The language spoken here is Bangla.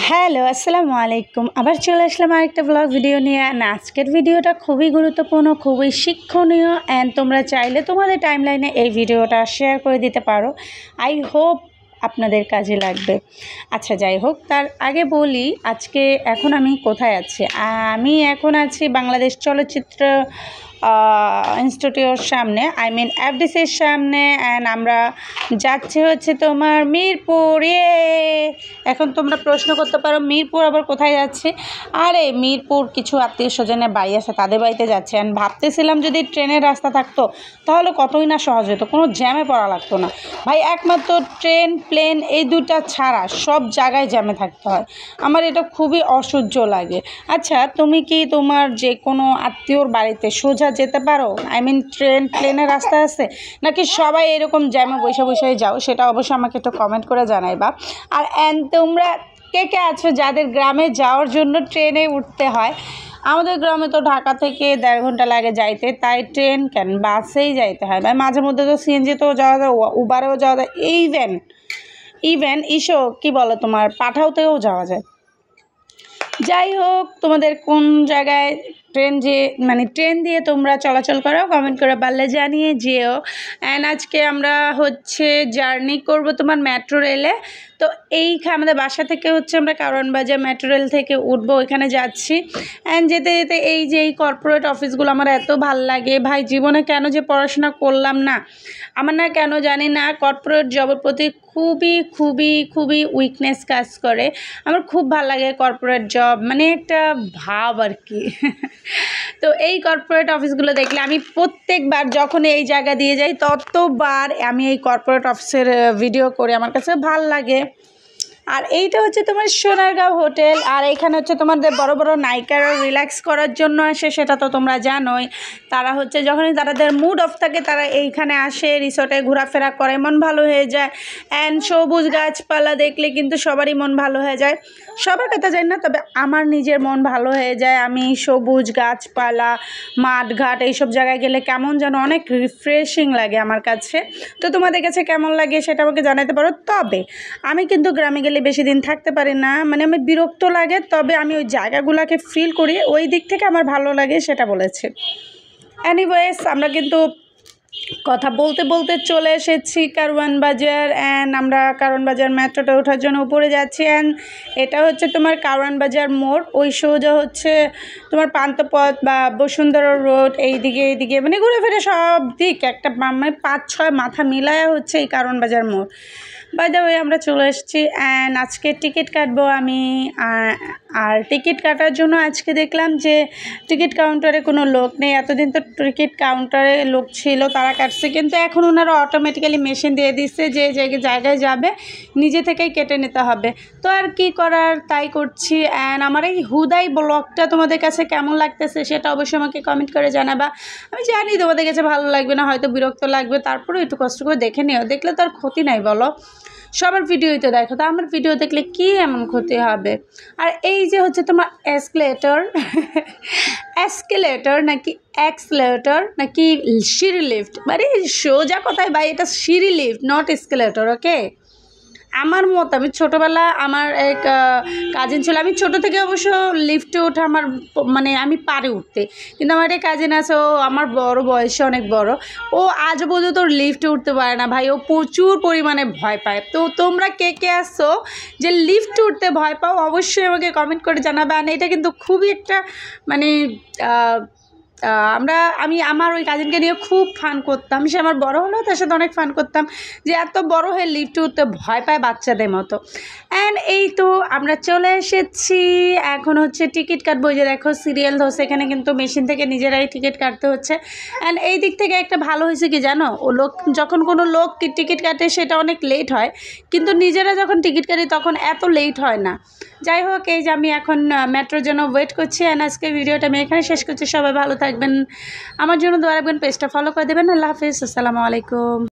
হ্যালো, আসসালামু আলাইকুম। আবার চলে আসলাম আরেকটা ব্লগ ভিডিও নিয়ে। আজকের ভিডিওটা খুবই গুরুত্বপূর্ণ, খুবই শিক্ষণীয় অ্যান্ড তোমরা চাইলে তোমাদের টাইমলাইনে এই ভিডিওটা শেয়ার করে দিতে পারো। আই হোপ আপনাদের কাজে লাগবে। আচ্ছা, যাই হোক, তার আগে বলি এখন আমি কোথায় আছি। আমি এখন আছি বাংলাদেশ চলচ্চিত্র ইনস্টিটিউটের সামনে, এফডিসির সামনে। অ্যান্ড আমরা যাচ্ছি হচ্ছে তোমার মিরপুর। এখন তোমরা প্রশ্ন করতে পারো মিরপুর আবার কোথায় যাচ্ছে। আরে মিরপুর কিছু আত্মীয় স্বজনের বাড়ি আছে, তাদের বাড়িতে যাচ্ছে। অ্যান্ড ভাবতেছিলাম যদি ট্রেনের রাস্তা থাকতো তাহলে কতই না সহজ হতো, কোনো জ্যামে পড়া লাগতো না ভাই। একমাত্র ট্রেন, প্লেন এই দুটা ছাড়া সব জায়গায় জ্যামে থাকতে হয়। আমার এটা খুবই অসহ্য লাগে। আচ্ছা, তুমি কি তোমার যে কোনো আত্মীয়র বাড়িতে সোজা যেতে পারো? ট্রেন, প্লেনের রাস্তা আছে নাকি সবাই এরকম জ্যামে বসে যাও? সেটা অবশ্যই আমাকে একটু কমেন্ট করে জানাইবা। আর তোমরা কে কে আছো যাদের গ্রামে যাওয়ার জন্য ট্রেনে উঠতে হয়? আমাদের গ্রামে তো ঢাকা থেকে 1.5 ঘন্টা লাগে যাইতে, তাই ট্রেন কেন, বাসেই যাইতে হয় ভাই। মাঝে মধ্যে তো সিএনজিতেও যাওয়া যায়, উবারেও যাওয়া যায়, ইভেন কি বলো তোমার পাঠাওতেও যাওয়া যায়। যাই হোক, তোমাদের কোন জায়গায় ট্রেন দিয়ে তোমরা চলাচল করো কমেন্ট করে পারলে জানিয়ে যেও। অ্যান্ড আজকে আমরা হচ্ছে জার্নি করব তোমার মেট্রো রেলে। তো আমাদের বাসা থেকে হচ্ছে আমরা কারওয়ান বাজার মেট্রো রেল থেকে উঠবো, ওইখানে যাচ্ছি। অ্যান্ড যেতে যেতে এই কর্পোরেট অফিসগুলো আমার এত ভাল লাগে ভাই। জীবনে কেন যে পড়াশোনা করলাম না, আমার না কেন জানি না কর্পোরেট জবের প্রতি খুবই খুবই খুবই উইকনেস কাজ করে। আমার খুব ভালো লাগে কর্পোরেট জব, একটা ভাব আর কি। তো এই কর্পোরেট অফিসগুলো দেখলে আমি প্রত্যেকবার যখন এই জায়গা দিয়ে যাই ততবার আমি এই কর্পোরেট অফিসের ভিডিও করি, আমার কাছে ভাল লাগে। আর এইটা হচ্ছে তোমার সোনারগাঁও হোটেল। আর এখানে হচ্ছে তোমাদের বড় বড় নায়িকারা রিল্যাক্স করার জন্য আসে, সেটা তো তোমরা জানোই। তারা হচ্ছে যখনই তাদের মুড অফ থাকে তারা এইখানে আসে, রিসোর্টে ঘোরাফেরা করে, মন ভালো হয়ে যায়। অ্যান্ড সবুজ গাছপালা দেখলে কিন্তু সবারই মন ভালো হয়ে যায়। সবার কথা জানি না, তবে আমার নিজের মন ভালো হয়ে যায়। আমি সবুজ গাছপালা, মাঠঘাট এইসব জায়গায় গেলে কেমন যেন অনেক রিফ্রেশিং লাগে আমার কাছে। তো তোমাদের কাছে কেমন লাগে সেটা আমাকে জানাতে পারো। তবে আমি কিন্তু গ্রামে গেলে বেশি দিন থাকতে পারি না, আমি বিরক্ত লাগে। তবে আমি ওই জায়গাগুলোকে ফিল করি, ওই দিক থেকে আমার ভালো লাগে, সেটা বলেছে। এনিওয়েজ, আমরা কিন্তু কথা বলতে বলতে চলে এসেছি কারওয়ান বাজার। অ্যান্ড আমরা কারওয়ান বাজার মেট্রোটা ওঠার জন্য উপরে যাচ্ছি। অ্যান্ড এটা হচ্ছে তোমার কারওয়ান বাজার মোড়, ওই সোজা হচ্ছে তোমার পান্থপথ বা বসুন্ধরা রোড, এইদিকে ঘুরে ফিরে সব দিক একটা 5-6 মাথা মিলায়া হচ্ছে এই কারওয়ান বাজার মোড়। বাই দ্য ওয়ে, আমরা চলে এসেছি। অ্যান্ড আজকে টিকিট কাটবো আমি। আর টিকিট কাটার জন্য আজকে দেখলাম যে টিকিট কাউন্টারে কোনো লোক নেই। এতদিন তো টিকিট কাউন্টারে লোক ছিল, তারা কাটছে, কিন্তু এখন ওনারা অটোমেটিক্যালি মেশিন দিয়ে দিচ্ছে, যে জায়গায় যাবে নিজে থেকেই কেটে নিতে হবে। তো আর কি করার, তাই করছি। অ্যান্ড আমার এই হুদাই ব্লগটা তোমাদের কাছে কেমন লাগতেছে সেটা অবশ্যই আমাকে কমেন্ট করে জানাবা। আমি জানি তোমাদের কাছে ভালো লাগবে না, হয়তো বিরক্ত লাগবে, তারপরেও একটু কষ্ট করে দেখে নিও। দেখলে তো আর ক্ষতি নাই বলো। সবার ভিডিওই তো দেখো, তো আমার ভিডিও দেখলে কি এমন ক্ষতি হবে? আর এই যে হচ্ছে তোমার এসকেলেটর নাকি এক্সলেটর নাকি সিঁড়ি লিফট, সোজা কথায় ভাই, এটা সিঁড়ি লিফট, নট এসকেলেটর, ওকে? আমার মত, আমি ছোটোবেলা আমার এক কাজিন ছিল, আমি ছোটো থেকে অবশ্য লিফটে ওঠা আমার আমি পারি উঠতে, কিন্তু আমার একটা কাজিন আছে, ও আমার বড়, বয়সে অনেক বড়, ও আজ পর্যন্ত ওর লিফটে উঠতে পারে না ভাই। ও প্রচুর পরিমাণে ভয় পায়। তো তোমরা কে কে আসছো যে লিফটে উঠতে ভয় পাও, অবশ্যই আমাকে কমেন্ট করে জানাবে। আর এটা কিন্তু খুবই একটা আমি আমার ওই কাজিনকে নিয়ে খুব ফান করতাম। সে আমার বড় হলেও তার সাথে অনেক ফান করতাম, যে এত বড় হয়ে লিফটে উঠতে ভয় পায় বাচ্চাদের মতো। অ্যান্ড এই তো আমরা চলে এসেছি, এখন হচ্ছে টিকিট কাটবো। যে দেখো সিরিয়াল ধরছে, এখানে কিন্তু মেশিন থেকে নিজেরাই টিকিট কাটতে হচ্ছে। অ্যান্ড এই দিক থেকে একটা ভালো হয়েছে কি জানো, যখন কোনো লোক টিকিট কাটে সেটা অনেক লেট হয়, কিন্তু নিজেরা যখন টিকিট কাটি তখন এত লেট হয় না। যাই হোক, এই যে আমি এখন মেট্রোর জন্য ওয়েট করছি। অ্যান্ড আজকে ভিডিওটা আমি এখানে শেষ করছি। সবাই ভালো থাকবেন, আমার জন্য দোয়া রাখবেন, পেজটা ফলো করে দেবেন। আল্লাহ হাফিজ, আসসালামু আলাইকুম।